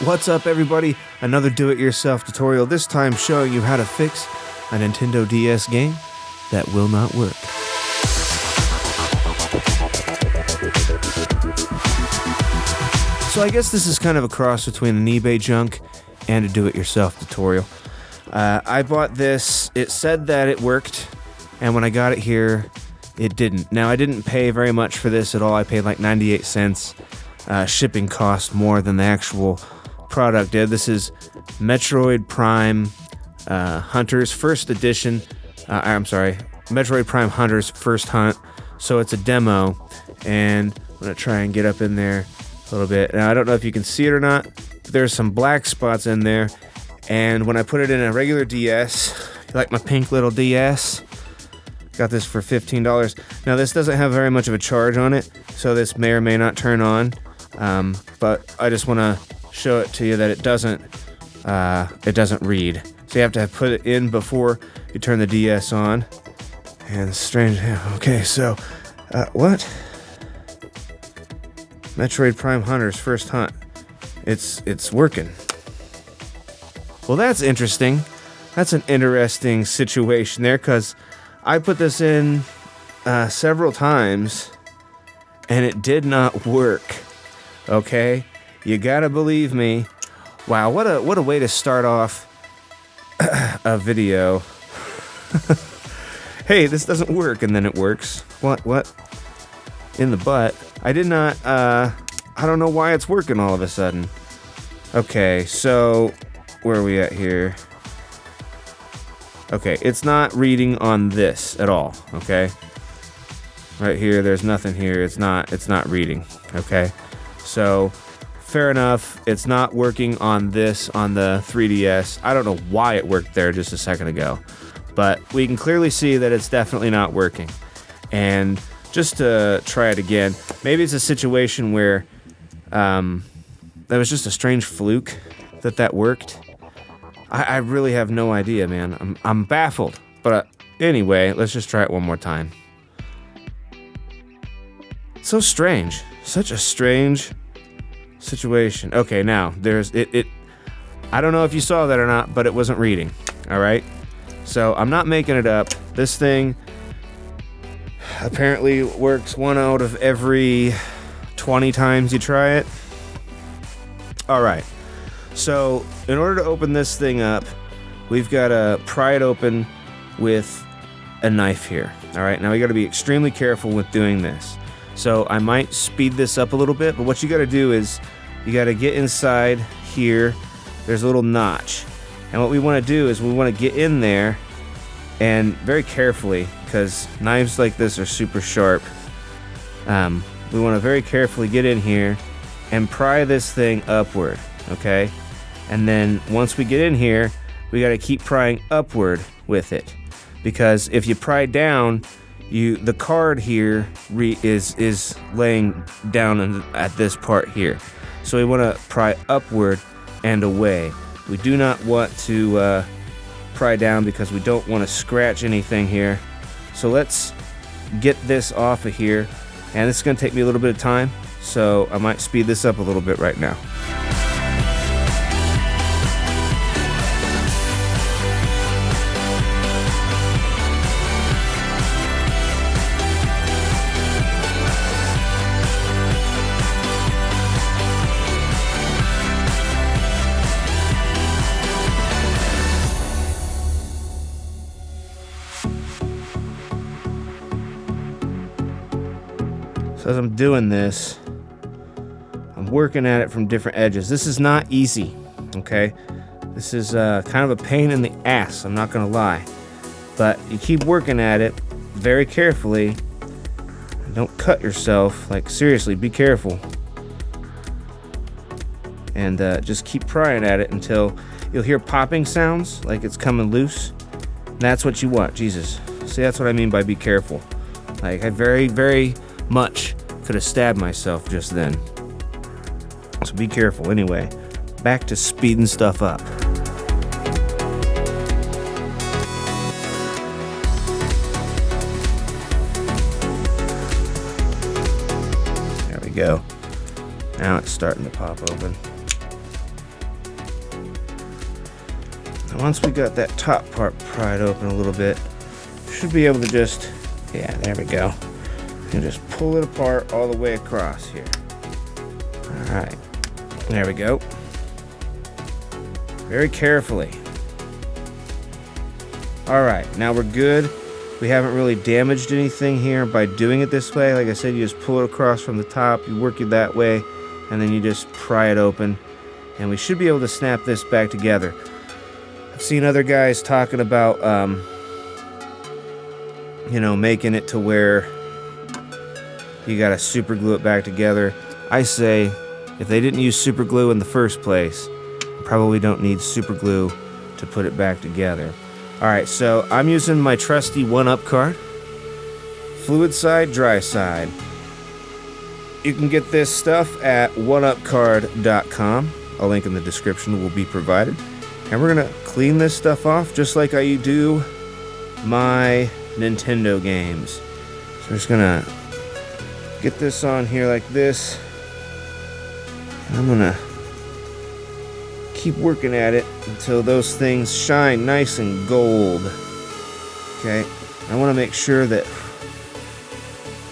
What's up, everybody? Another do-it-yourself tutorial, this time showing you how to fix a Nintendo DS game that will not work. So I guess this is kind of a cross between an eBay junk and a do-it-yourself tutorial. I bought this, it said that it worked, and when I got it here, it didn't. Now, I didn't pay very much for this at all. I paid like 98 cents. Shipping cost more than the actual product did. This is Metroid Prime Hunters First Edition. Metroid Prime Hunters First Hunt. So it's a demo, and I'm going to try and get up in there a little bit. Now, I don't know if you can see it or not, but there's some black spots in there, and when I put it in a regular DS, like my pink little DS, got this for $15. Now, this doesn't have very much of a charge on it, so this may or may not turn on, but I just want to show it to you that it doesn't read. So you have to put it in before you turn the DS on. And strange, okay, so, what? Metroid Prime Hunters First Hunt. It's working. Well, that's interesting. That's an interesting situation there, because I put this in several times, and it did not work. Okay? You gotta believe me. Wow, what a way to start off a video. Hey, this doesn't work, and then it works. What? In the butt. I did not, I don't know why it's working all of a sudden. Okay, so, where are we at here? Okay, it's not reading on this at all, okay? Right here, there's nothing here. It's not reading, okay? So, fair enough, it's not working on this, on the 3DS. I don't know why it worked there just a second ago, but we can clearly see that it's definitely not working. And just to try it again, maybe it's a situation where that was just a strange fluke that worked. I really have no idea, man. I'm baffled. But anyway, let's just try it one more time. So strange. Such a strange situation. Okay, now, there's it. I don't know if you saw that or not, but it wasn't reading. Alright? So, I'm not making it up. This thing apparently works 1 out of every 20 times you try it. Alright. So, in order to open this thing up, we've got to pry it open with a knife here. Alright, now we got to be extremely careful with doing this. So, I might speed this up a little bit, but what you got to do is, you got to get inside here. There's a little notch. And what we want to do is, we want to get in there, and very carefully, because knives like this are super sharp, we want to very carefully get in here, and pry this thing upward, okay? And then once we get in here, we got to keep prying upward with it, because if you pry down, the card here is laying down at this part here. So we want to pry upward and away. We do not want to pry down because we don't want to scratch anything here. So let's get this off of here, and this is going to take me a little bit of time, so I might speed this up a little bit right now. So as I'm doing this, I'm working at it from different edges. This is not easy, okay? This is kind of a pain in the ass, I'm not gonna lie. But you keep working at it very carefully. Don't cut yourself, like seriously, be careful. And just keep prying at it until you'll hear popping sounds, like it's coming loose. And that's what you want, Jesus. See, that's what I mean by be careful. Like, I very, very much could have stabbed myself just then. So be careful. Anyway, back to speeding stuff up. There we go. Now it's starting to pop open. And once we got that top part pried open a little bit, should be able to just, yeah, there we go. And just pull it apart all the way across here. All right, there we go. Very carefully. All right, now we're good. We haven't really damaged anything here by doing it this way. Like I said, you just pull it across from the top, you work it that way, and then you just pry it open, and we should be able to snap this back together. I've seen other guys talking about, you know, making it to where you gotta super glue it back together. I say, if they didn't use super glue in the first place, probably don't need super glue to put it back together. Alright, so I'm using my trusty 1-Up card. Fluid side, dry side. You can get this stuff at oneupcard.com. A link in the description will be provided. And we're going to clean this stuff off just like I do my Nintendo games. So I'm just going to get this on here like this. And I'm going to keep working at it until those things shine nice and gold. Okay, I want to make sure that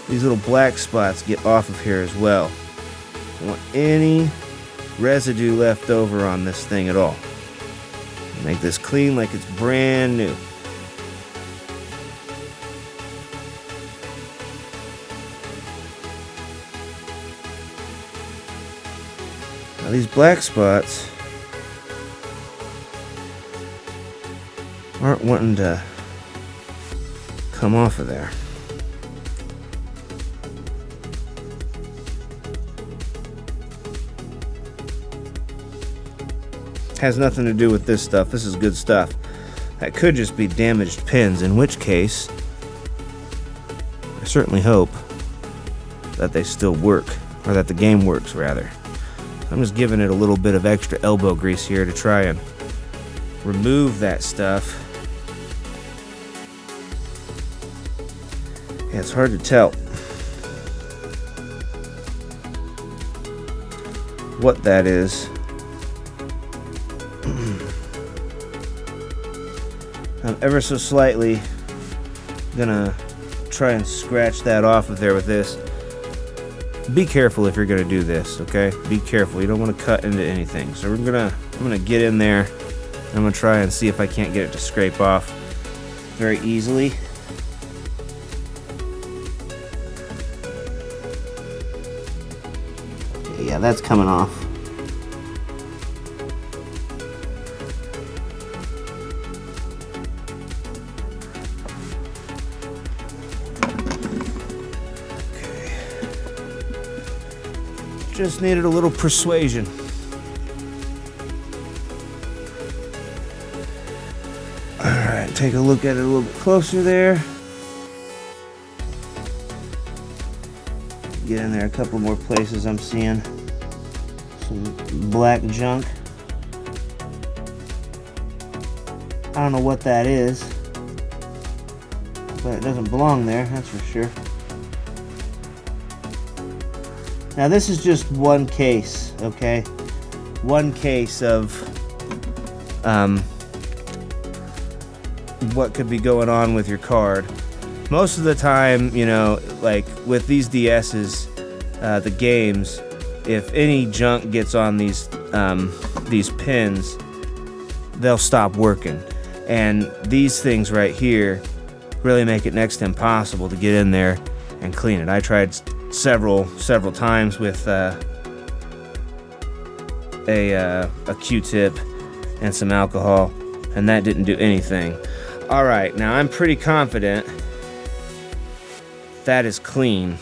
these little black spots get off of here as well. I don't want any residue left over on this thing at all. Make this clean like it's brand new. Now these black spots aren't wanting to come off of there. Has nothing to do with this stuff. This is good stuff. That could just be damaged pins, in which case I certainly hope that they still work, or that the game works rather. I'm just giving it a little bit of extra elbow grease here to try and remove that stuff. Yeah, it's hard to tell what that is. I'm ever so slightly gonna try and scratch that off of there with this. Be careful if you're gonna do this, okay? Be careful. You don't want to cut into anything. So I'm gonna get in there. I'm gonna try and see if I can't get it to scrape off very easily. Yeah, that's coming off. Okay. Just needed a little persuasion. Alright, take a look at it a little bit closer there. Get in there a couple more places I'm seeing some black junk. I don't know what that is, but it doesn't belong there, that's for sure. Now this is just one case, okay? One case of what could be going on with your card. Most of the time, you know, like with these DS's, the games, if any junk gets on these pins, they'll stop working. And these things right here really make it next to impossible to get in there and clean it. I tried several times with a Q-tip and some alcohol, and that didn't do anything. All right, now I'm pretty confident that is clean.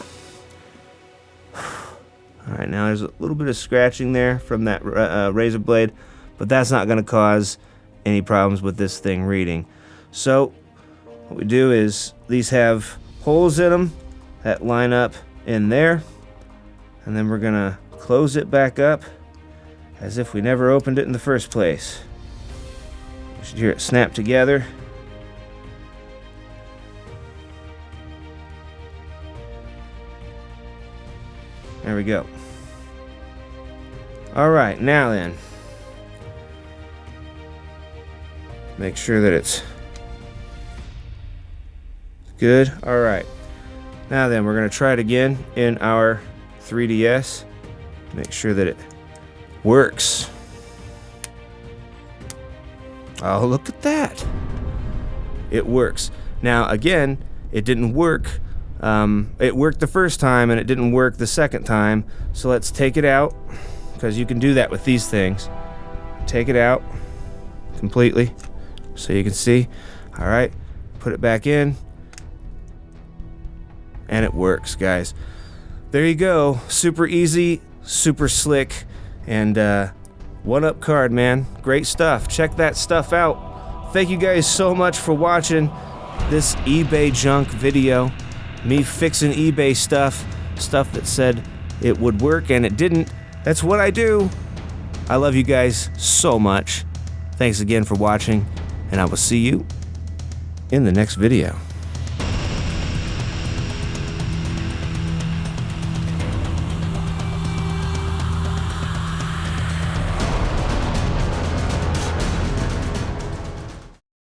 Alright, now there's a little bit of scratching there from that razor blade, but that's not going to cause any problems with this thing reading. So what we do is these have holes in them that line up in there, and then we're going to close it back up as if we never opened it in the first place. You should hear it snap together. There we go. Alright, now then. Make sure that it's good. All right. Now then, we're going to try it again in our 3DS. Make sure that it works. Oh, look at that. It works. Now, again, it didn't work. It worked the first time and it didn't work the second time. So let's take it out, because you can do that with these things. Take it out completely so you can see. All right, put it back in. And it works, guys. There you go. Super easy, super slick, and one-up card, man. Great stuff. Check that stuff out. Thank you guys so much for watching this eBay junk video. Me fixing eBay stuff that said it would work and it didn't. That's what I do. I love you guys so much. Thanks again for watching, and I will see you in the next video.